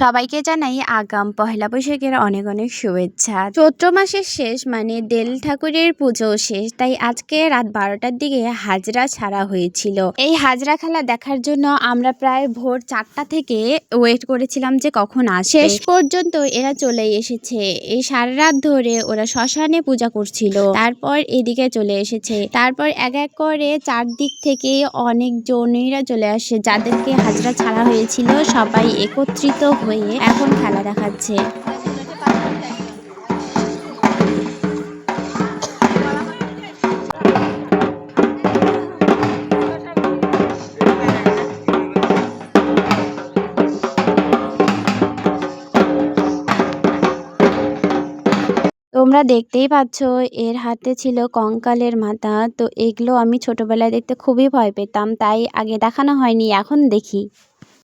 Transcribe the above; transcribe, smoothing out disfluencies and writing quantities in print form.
সবাইকে জানাই আগাম পহেলা বৈশাখের অনেক অনেক শুভেচ্ছা। চৈত্র মাসের শেষ মানে দেল ঠাকুরের পুজো শেষ, তাই আজকে রাত 12টার দিকে হাজরা ছাড়া হয়েছিল। এই হাজরা খেলা দেখার জন্য আমরা প্রায় ভোর 4টা থেকে ওয়েট করেছিলাম যে কখন আসবে। শেষ পর্যন্ত এরা চলে এসেছে। এই সারা রাত ধরে ওরা শ্মশানে পূজা করছিল, তারপর এদিকে চলে এসেছে। তারপর এক এক করে চারদিক থেকে অনেক জনেরা চলে আসে, যাদেরকে হাজরা ছাড়া হয়েছিল সবাই একত্রিত হয়ে এখন খেলা দেখাচ্ছে। তোমরা দেখতেই পাচ্ছ এর হাতে ছিল কঙ্কালের মাথা। তো এগুলো আমি ছোটবেলায় দেখতে খুবই ভয় পেতাম, তাই আগে দেখানো হয়নি, এখন দেখি।